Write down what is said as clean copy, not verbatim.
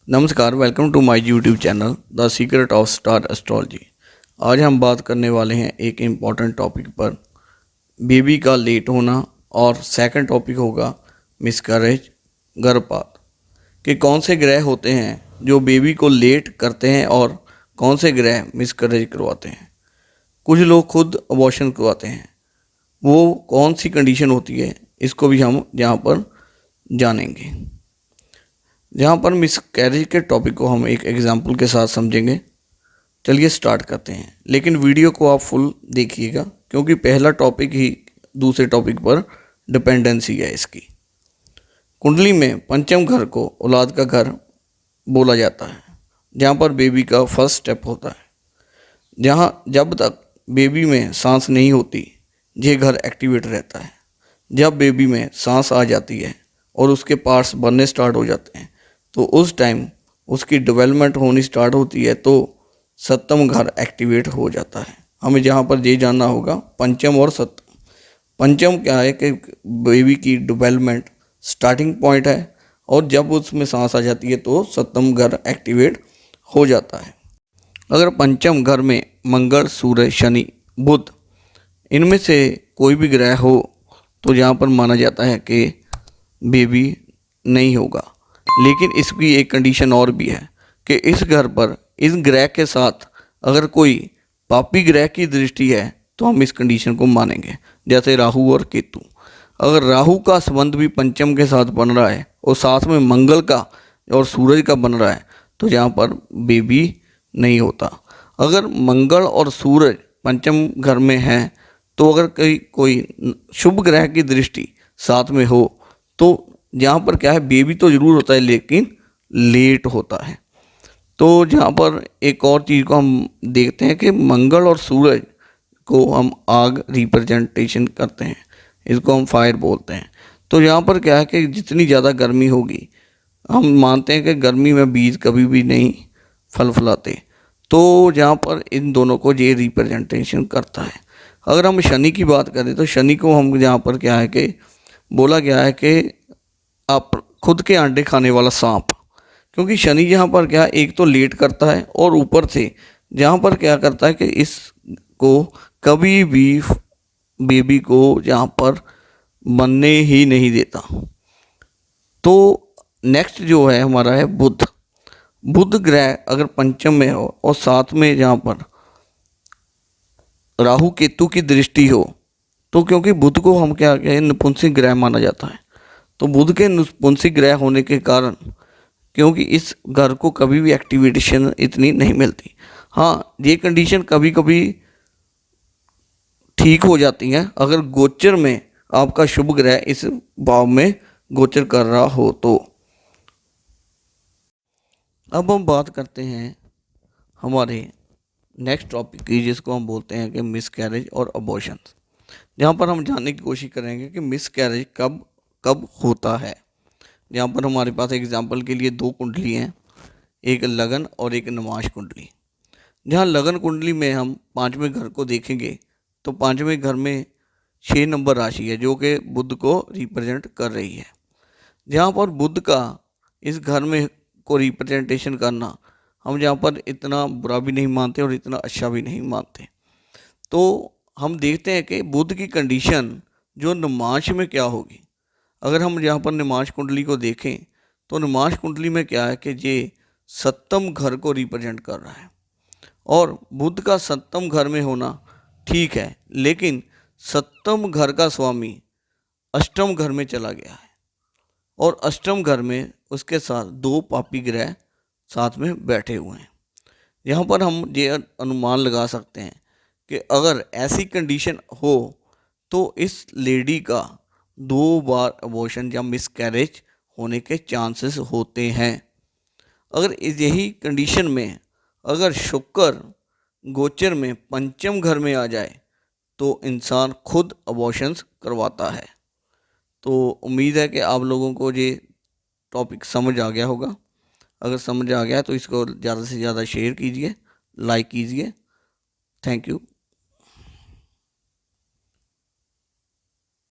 नमस्कार, welcome to my YouTube channel the secret of star astrology. आज हम बात करने वाले हैं एक इम्पॉर्टेंट टॉपिक पर, बेबी का लेट होना, और सेकंड टॉपिक होगा मिसकैरेज, गर्भपात। कि कौन से ग्रह होते हैं जो बेबी को लेट करते हैं और कौन से ग्रह मिसकैरेज करवाते हैं। कुछ लोग खुद अबॉर्शन करवाते हैं, वो कौन सी कंडीशन होती है, इसको भी हम यहाँ पर जानेंगे। जहाँ पर मिसकैरेज के टॉपिक को हम एक एग्जाम्पल के साथ समझेंगे। चलिए स्टार्ट करते हैं, लेकिन वीडियो को आप फुल देखिएगा क्योंकि पहला टॉपिक ही दूसरे टॉपिक पर डिपेंडेंसी है इसकी। कुंडली में पंचम घर को औलाद का घर बोला जाता है, जहाँ पर बेबी का फर्स्ट स्टेप होता है। जहाँ जब तक बेबी में सांस नहीं होती, ये घर एक्टिवेट रहता है। जब बेबी में सांस आ जाती है और उसके पार्ट्स बनने स्टार्ट हो जाते हैं, तो उस टाइम उसकी डेवलपमेंट होनी स्टार्ट होती है, तो सप्तम घर एक्टिवेट हो जाता है। हमें जहाँ पर ये जानना होगा पंचम और सप्तम। पंचम क्या है कि बेबी की डेवलपमेंट स्टार्टिंग पॉइंट है, और जब उसमें सांस आ जाती है तो सप्तम घर एक्टिवेट हो जाता है। अगर पंचम घर में मंगल, सूर्य, शनि, बुध, इनमें से कोई भी ग्रह हो तो यहाँ पर माना जाता है कि बेबी नहीं होगा। लेकिन इसकी एक कंडीशन और भी है कि इस घर पर इस ग्रह के साथ अगर कोई पापी ग्रह की दृष्टि है तो हम इस कंडीशन को मानेंगे। जैसे राहु और केतु, अगर राहु का संबंध भी पंचम के साथ बन रहा है और साथ में मंगल का और सूरज का बन रहा है, तो यहाँ पर बेबी नहीं होता। अगर मंगल और सूरज पंचम घर में हैं, तो अगर कोई शुभ ग्रह की दृष्टि साथ में हो तो यहाँ पर क्या है, बेबी तो ज़रूर होता है लेकिन लेट होता है। तो जहाँ पर एक और चीज़ को हम देखते हैं कि मंगल और सूरज को हम आग रिप्रेजेंटेशन करते हैं, इसको हम फायर बोलते हैं। तो यहाँ पर क्या है कि जितनी ज़्यादा गर्मी होगी, हम मानते हैं कि गर्मी में बीज कभी भी नहीं फल फलाते, तो जहाँ पर इन दोनों को ये रिप्रेजेंटेशन करता है। अगर हम शनि की बात करें तो शनि को हम यहाँ पर क्या है कि बोला गया है कि आप खुद के अंडे खाने वाला सांप, क्योंकि शनि यहाँ पर क्या एक तो लेट करता है और ऊपर से जहाँ पर क्या करता है कि इसको कभी भी बेबी को यहाँ पर बनने ही नहीं देता। तो नेक्स्ट जो है हमारा है बुध। बुध ग्रह अगर पंचम में हो और साथ में जहाँ पर राहु केतु की दृष्टि हो, तो क्योंकि बुध को हम क्या कहें, नपुंसक ग्रह माना जाता है। तो बुध के नपुंसक ग्रह होने के कारण क्योंकि इस घर को कभी भी एक्टिवेशन इतनी नहीं मिलती। हाँ, ये कंडीशन कभी कभी ठीक हो जाती है अगर गोचर में आपका शुभ ग्रह इस भाव में गोचर कर रहा हो तो। अब हम बात करते हैं हमारे नेक्स्ट टॉपिक की, जिसको हम बोलते हैं कि मिसकैरेज और अबॉर्शन। जहाँ पर हम जानने की कोशिश करेंगे कि मिसकैरेज कब कब होता है। यहाँ पर हमारे पास एग्जाम्पल के लिए दो कुंडली हैं, एक लगन और एक नमाश कुंडली। जहाँ लगन कुंडली में हम पाँचवें घर को देखेंगे तो पाँचवें घर में 6 नंबर राशि है जो कि बुध को रिप्रेजेंट कर रही है। जहाँ पर बुध का इस घर में को रिप्रेजेंटेशन करना हम जहाँ पर इतना बुरा भी नहीं मानते और इतना अच्छा भी नहीं मानते। तो हम देखते हैं कि बुध की कंडीशन जो नमाश में क्या होगी। अगर हम यहाँ पर निमाश कुंडली को देखें तो निमाश कुंडली में क्या है कि ये सप्तम घर को रिप्रेजेंट कर रहा है, और बुध का सप्तम घर में होना ठीक है, लेकिन सप्तम घर का स्वामी अष्टम घर में चला गया है, और अष्टम घर में उसके साथ दो पापी ग्रह साथ में बैठे हुए हैं। यहाँ पर हम ये अनुमान लगा सकते हैं कि अगर ऐसी कंडीशन हो तो इस लेडी का 2 बार अबॉर्शन या मिसकैरेज होने के चांसेस होते हैं। अगर यही कंडीशन में अगर शुक्र गोचर में पंचम घर में आ जाए तो इंसान खुद अबॉर्शंस करवाता है। तो उम्मीद है कि आप लोगों को ये टॉपिक समझ आ गया होगा। अगर समझ आ गया तो इसको ज़्यादा से ज़्यादा शेयर कीजिए, लाइक कीजिए। Thank you.